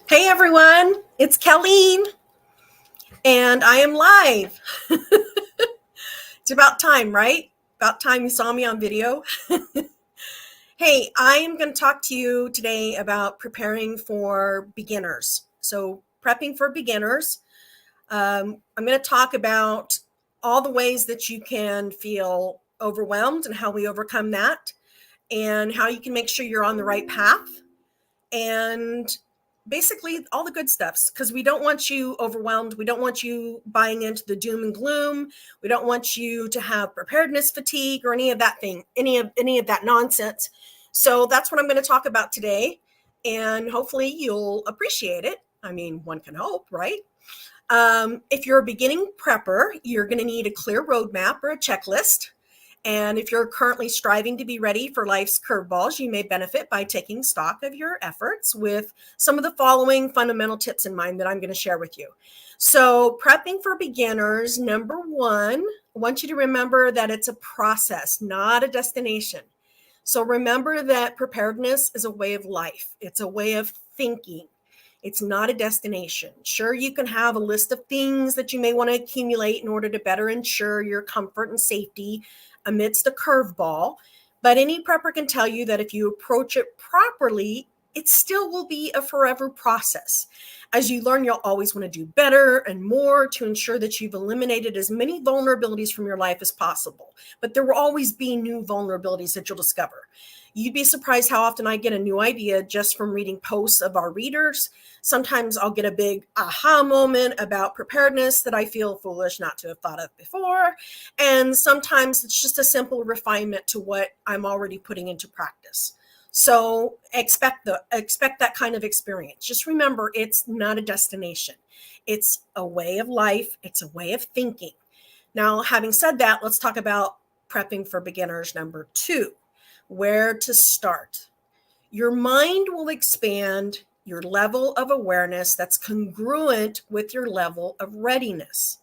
Hey everyone, it's Colleen, and I am live. It's about time, right? About time you saw me on video. Hey, I am going to talk to you today about preparing for beginners. So, prepping for beginners. I'm going to talk about all the ways that you can feel overwhelmed and how we overcome that, and how you can make sure you're on the right path, and basically all the good stuffs, because we don't want you overwhelmed. We don't want you buying into the doom and gloom. We don't want you to have preparedness fatigue or any of that thing, any of that nonsense. So that's what I'm going to talk about today, and hopefully you'll appreciate it. I mean, one can hope, right? If you're a beginning prepper, you're going to need a clear roadmap or a checklist. And if you're currently striving to be ready for life's curveballs, you may benefit by taking stock of your efforts with some of the following fundamental tips in mind that I'm going to share with you. So, prepping for beginners, number one, I want you to remember that it's a process, not a destination. So, remember that preparedness is a way of life, it's a way of thinking. It's not a destination. Sure, you can have a list of things that you may want to accumulate in order to better ensure your comfort and safety amidst a curveball. But any prepper can tell you that if you approach it properly, it still will be a forever process. As you learn, you'll always want to do better and more to ensure that you've eliminated as many vulnerabilities from your life as possible. But there will always be new vulnerabilities that you'll discover. You'd be surprised how often I get a new idea just from reading posts of our readers. Sometimes I'll get a big aha moment about preparedness that I feel foolish not to have thought of before. And sometimes it's just a simple refinement to what I'm already putting into practice. So expect that kind of experience. Just remember, it's not a destination. It's a way of life. It's a way of thinking. Now, having said that, let's talk about prepping for beginners number two. Where to start. Your mind will expand your level of awareness that's congruent with your level of readiness.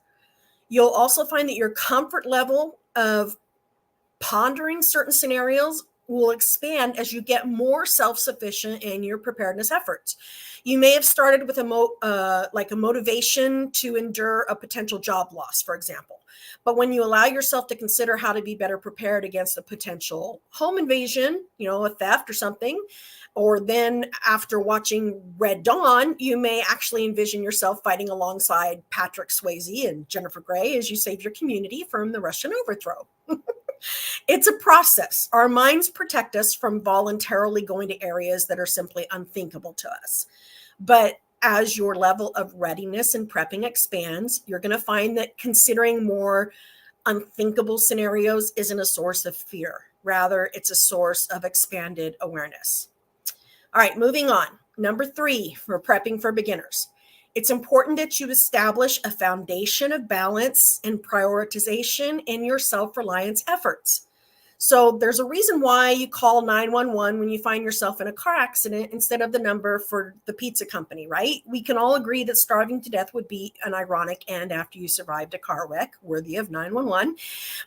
You'll also find that your comfort level of pondering certain scenarios will expand as you get more self-sufficient in your preparedness efforts. You may have started with a motivation to endure a potential job loss, for example. But when you allow yourself to consider how to be better prepared against a potential home invasion, a theft or something, or then after watching Red Dawn, you may actually envision yourself fighting alongside Patrick Swayze and Jennifer Grey as you save your community from the Russian overthrow. It's a process. Our minds protect us from voluntarily going to areas that are simply unthinkable to us. But as your level of readiness and prepping expands, you're going to find that considering more unthinkable scenarios isn't a source of fear. Rather, it's a source of expanded awareness. All right, moving on. Number three for prepping for beginners. It's important that you establish a foundation of balance and prioritization in your self-reliance efforts. So there's a reason why you call 911 when you find yourself in a car accident instead of the number for the pizza company, right? We can all agree that starving to death would be an ironic end after you survived a car wreck worthy of 911.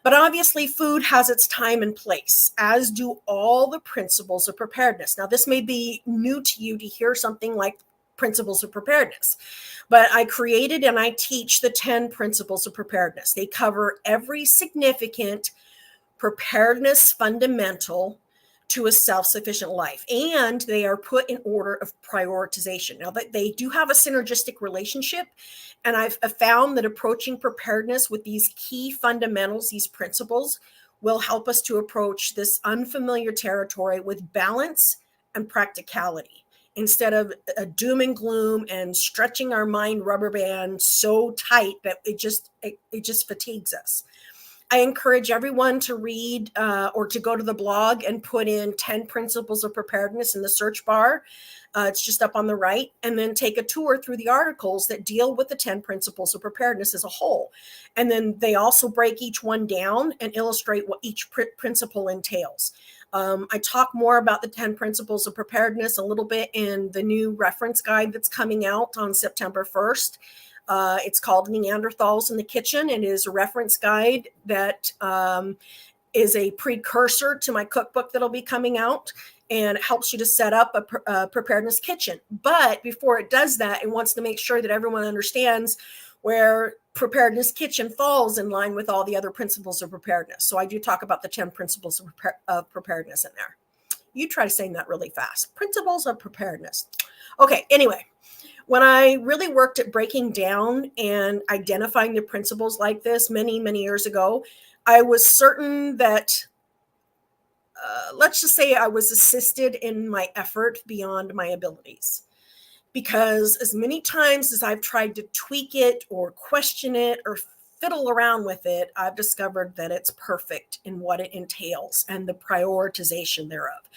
But obviously, food has its time and place, as do all the principles of preparedness. Now, this may be new to you to hear something like principles of preparedness, but I created and I teach the 10 principles of preparedness. They cover every significant preparedness fundamental to a self-sufficient life, and they are put in order of prioritization. Now, that they do have a synergistic relationship, and I've found that approaching preparedness with these key fundamentals, these principles, will help us to approach this unfamiliar territory with balance and practicality instead of a doom and gloom and stretching our mind rubber band so tight that it just fatigues us. I encourage everyone to read or to go to the blog and put in 10 principles of preparedness in the search bar. It's just up on the right, and then take a tour through the articles that deal with the 10 principles of preparedness as a whole. And then they also break each one down and illustrate what each principle entails. I talk more about the 10 principles of preparedness a little bit in the new reference guide that's coming out on September 1st. It's called Neanderthals in the Kitchen. It is a reference guide that is a precursor to my cookbook that'll be coming out. and it helps you to set up a preparedness kitchen. But before it does that, it wants to make sure that everyone understands where preparedness kitchen falls in line with all the other principles of preparedness. So I do talk about the 10 principles of preparedness in there. You try saying that really fast. Principles of preparedness. Okay, anyway, when I really worked at breaking down and identifying the principles like this many, many years ago, I was certain that, let's just say I was assisted in my effort beyond my abilities. Because as many times as I've tried to tweak it or question it or fiddle around with it, I've discovered that it's perfect in what it entails and the prioritization thereof.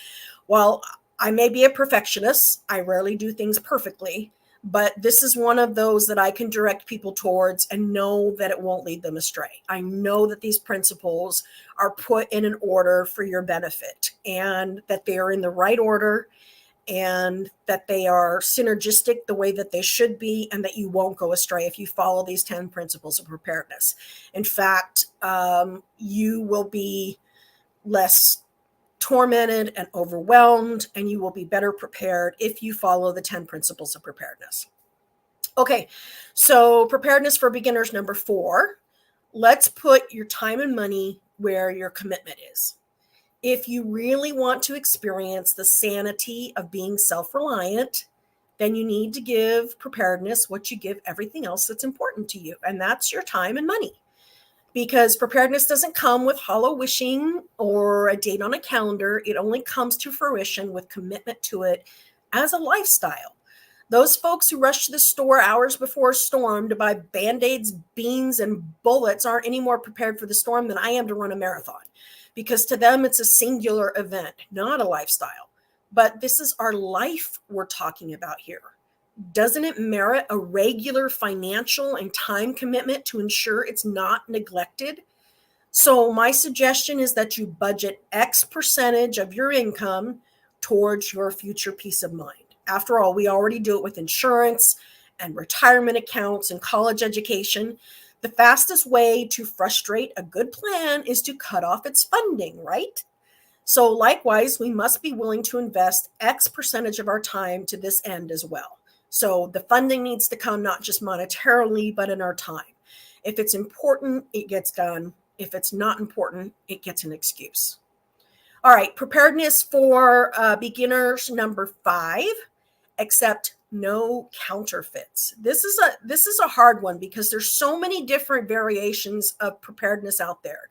While I may be a perfectionist, I rarely do things perfectly, but this is one of those that I can direct people towards and know that it won't lead them astray. I know that these principles are put in an order for your benefit and that they are in the right order, and that they are synergistic the way that they should be, and that you won't go astray if you follow these 10 principles of preparedness. In fact, you will be less tormented and overwhelmed, and you will be better prepared if you follow the 10 principles of preparedness. Okay, so preparedness for beginners number 4. Let's put your time and money where your commitment is. If you really want to experience the sanity of being self-reliant, then you need to give preparedness what you give everything else that's important to you, and that's your time and money. Because preparedness doesn't come with hollow wishing or a date on a calendar. It only comes to fruition with commitment to it as a lifestyle. Those folks who rush to the store hours before a storm to buy Band-Aids, beans, and bullets aren't any more prepared for the storm than I am to run a marathon. Because to them, it's a singular event, not a lifestyle. But this is our life we're talking about here. Doesn't it merit a regular financial and time commitment to ensure it's not neglected? So my suggestion is that you budget X percentage of your income towards your future peace of mind. After all, we already do it with insurance and retirement accounts and college education. The fastest way to frustrate a good plan is to cut off its funding, right? So likewise, we must be willing to invest X percentage of our time to this end as well. So the funding needs to come not just monetarily, but in our time. If it's important, it gets done. If it's not important, it gets an excuse. All right, preparedness for beginners number 5, accept no counterfeits. This is a hard one because there's so many different variations of preparedness out there.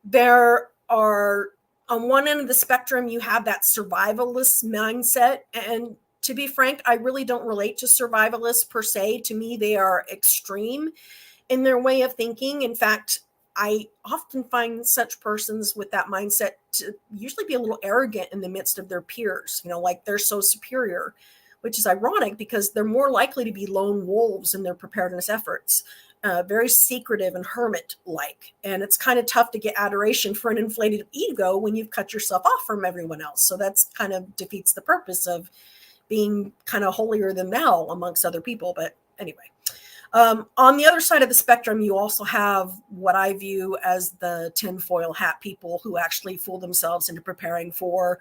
There are, on one end of the spectrum, you have that survivalist mindset. And to be frank, I really don't relate to survivalists per se. To me, they are extreme in their way of thinking. In fact, I often find such persons with that mindset to usually be a little arrogant in the midst of their peers, like they're so superior, which is ironic because they're more likely to be lone wolves in their preparedness efforts. Very secretive and hermit-like. And it's kind of tough to get adoration for an inflated ego when you've cut yourself off from everyone else. So that's kind of defeats the purpose of being kind of holier than thou amongst other people. But anyway, on the other side of the spectrum, you also have what I view as the tinfoil hat people who actually fool themselves into preparing for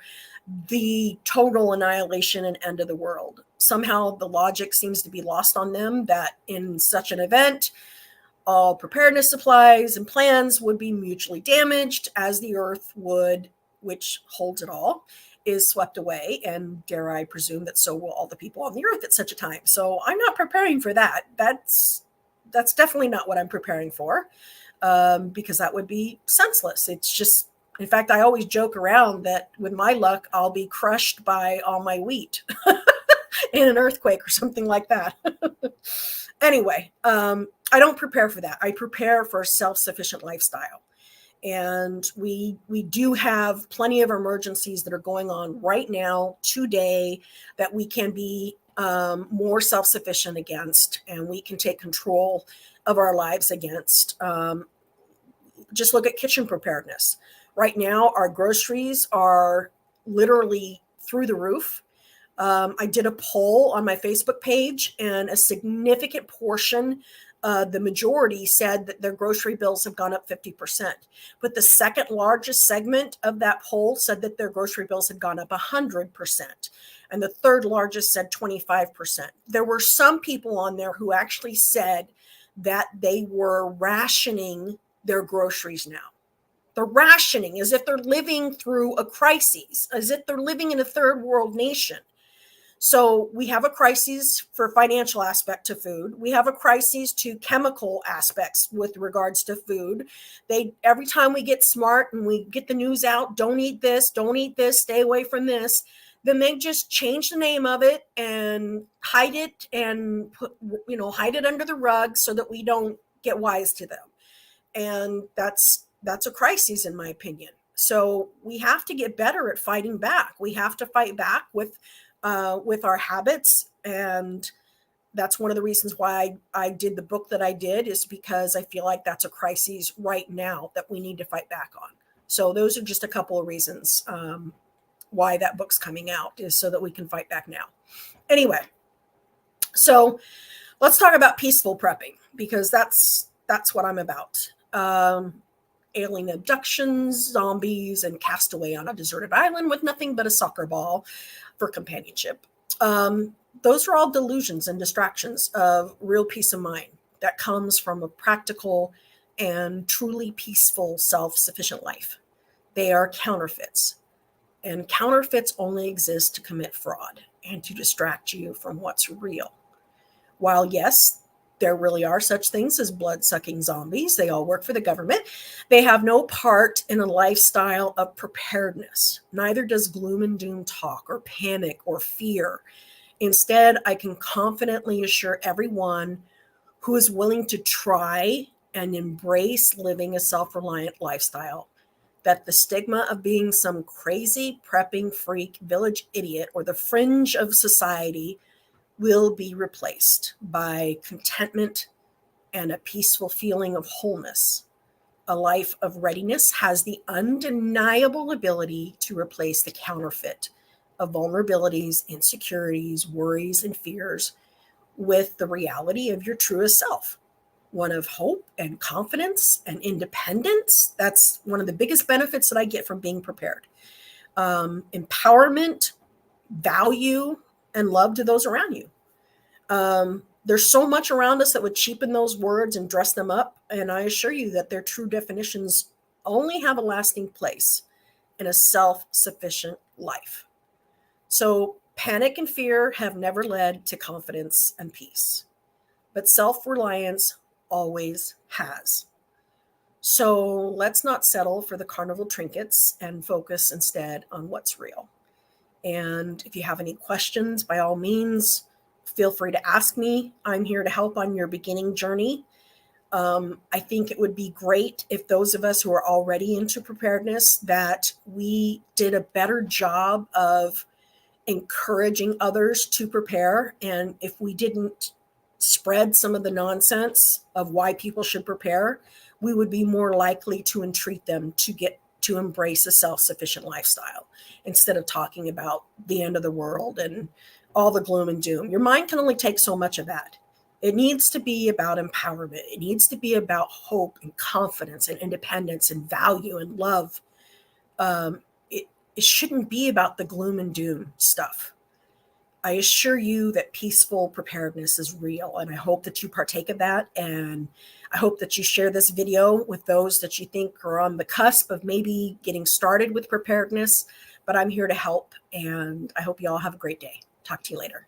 the total annihilation and end of the world. Somehow the logic seems to be lost on them that in such an event, all preparedness supplies and plans would be mutually damaged as the earth would, which holds it all, is swept away. And dare I presume that so will all the people on the earth at such a time. So I'm not preparing for that. That's definitely not what I'm preparing for, because that would be senseless. It's just, in fact, I always joke around that with my luck, I'll be crushed by all my wheat in an earthquake or something like that. Anyway, I don't prepare for that. I prepare for a self-sufficient lifestyle. And we do have plenty of emergencies that are going on right now, today, that we can be more self-sufficient against, and we can take control of our lives against. Just look at kitchen preparedness. Right now, our groceries are literally through the roof. I did a poll on my Facebook page, and a significant portion the majority said that their grocery bills have gone up 50%. But the second largest segment of that poll said that their grocery bills had gone up 100%. And the third largest said 25%. There were some people on there who actually said that they were rationing their groceries now. They're rationing as if they're living through a crisis, as if they're living in a third world nation. So we have a crisis for financial aspect to food. We have a crisis to chemical aspects with regards to food. Every time we get smart and we get the news out, don't eat this, stay away from this, then they just change the name of it and hide it and hide it under the rug so that we don't get wise to them. And that's a crisis, in my opinion. So we have to get better at fighting back. We have to fight back with our habits. And that's one of the reasons why I did the book that I did, is because I feel like that's a crisis right now that we need to fight back on. So those are just a couple of reasons why that book's coming out, is so that we can fight back now. Anyway, so let's talk about peaceful prepping, because that's what I'm about. Alien abductions, zombies, and castaway on a deserted island with nothing but a soccer ball for companionship. Those are all delusions and distractions of real peace of mind that comes from a practical and truly peaceful, self-sufficient life. They are counterfeits, and counterfeits only exist to commit fraud and to distract you from what's real. While yes, there really are such things as blood-sucking zombies, they all work for the government, they have no part in a lifestyle of preparedness. Neither does gloom and doom talk or panic or fear. Instead, I can confidently assure everyone who is willing to try and embrace living a self-reliant lifestyle that the stigma of being some crazy prepping freak village idiot or the fringe of society will be replaced by contentment and a peaceful feeling of wholeness. A life of readiness has the undeniable ability to replace the counterfeit of vulnerabilities, insecurities, worries, and fears with the reality of your truest self. One of hope and confidence and independence. That's one of the biggest benefits that I get from being prepared. Empowerment, value, and love to those around you. There's so much around us that would cheapen those words and dress them up. And I assure you that their true definitions only have a lasting place in a self-sufficient life. So panic and fear have never led to confidence and peace, but self-reliance always has. So let's not settle for the carnival trinkets and focus instead on what's real. And if you have any questions, by all means, feel free to ask me. I'm here to help on your beginning journey. I think it would be great if those of us who are already into preparedness, that we did a better job of encouraging others to prepare. And if we didn't spread some of the nonsense of why people should prepare, we would be more likely to entreat them to embrace a self-sufficient lifestyle instead of talking about the end of the world and all the gloom and doom. Your mind can only take so much of that. It needs to be about empowerment. It needs to be about hope and confidence and independence and value and love. It shouldn't be about the gloom and doom stuff. I assure you that peaceful preparedness is real, and I hope that you partake of that. And I hope that you share this video with those that you think are on the cusp of maybe getting started with preparedness. But I'm here to help, and I hope you all have a great day. Talk to you later.